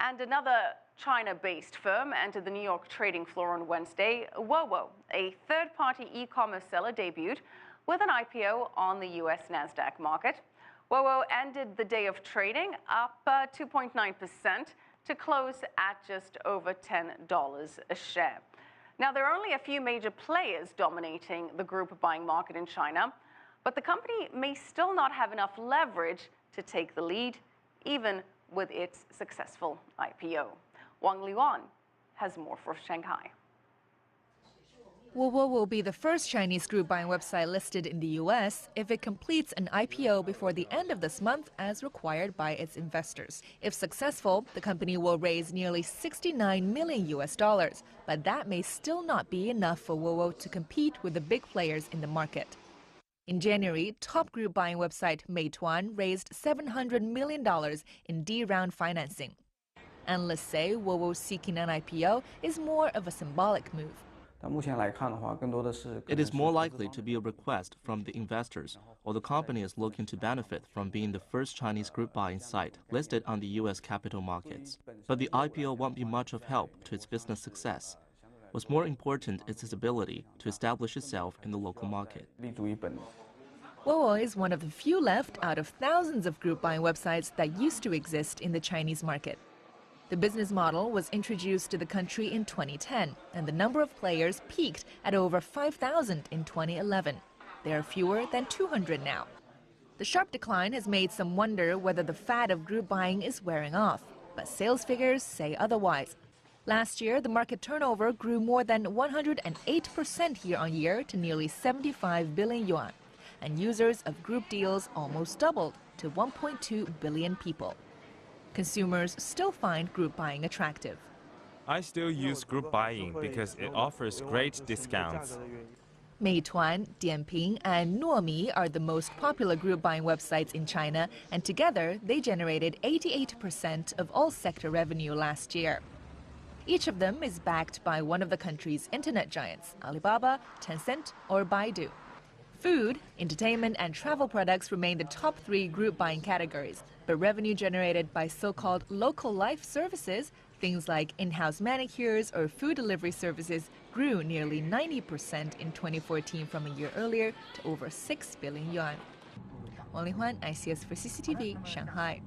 And another China-based firm entered the New York trading floor on Wednesday. Wowo, a third-party e-commerce seller, debuted with an IPO on the US Nasdaq market. Wowo ended the day of trading up 2.9% to close at just over $10 a share. Now, there are only a few major players dominating the group buying market in China, but the company may still not have enough leverage to take the lead, even with its successful IPO. Wang Lihuan has more for Shanghai. Wowo will be the first Chinese group buying website listed in the US if it completes an IPO before the end of this month as required by its investors. If successful, the company will raise nearly $69 million, but that may still not be enough for Wowo to compete with the big players in the market. In January, top group buying website Meituan raised $700 million in D-round financing. Analysts say Wowo seeking an IPO is more of a symbolic move. It is more likely to be a request from the investors, or the company is looking to benefit from being the first Chinese group buying site listed on the U.S. capital markets. But the IPO won't be much of help to its business success. What's more important is its ability to establish itself in the local market. Wowo is one of the few left out of thousands of group buying websites that used to exist in the Chinese market. The business model was introduced to the country in 2010, and the number of players peaked at over 5,000 in 2011. There are fewer than 200 now. The sharp decline has made some wonder whether the fad of group buying is wearing off, but sales figures say otherwise. Last year, the market turnover grew more than 108% year-on-year to nearly 75 billion yuan, and users of group deals almost doubled to 1.2 billion people. Consumers still find group buying attractive. I still use group buying because it offers great discounts. Meituan, Dianping, and Nuomi are the most popular group buying websites in China, and together they generated 88% of all sector revenue last year. Each of them is backed by one of the country's internet giants, Alibaba, Tencent, or Baidu. Food, entertainment, and travel products remain the top three group buying categories, but revenue generated by so-called local life services, things like in-house manicures or food delivery services, grew nearly 90% in 2014 from a year earlier to over 6 billion yuan. Wang Lihuan, ICS for CCTV, Shanghai.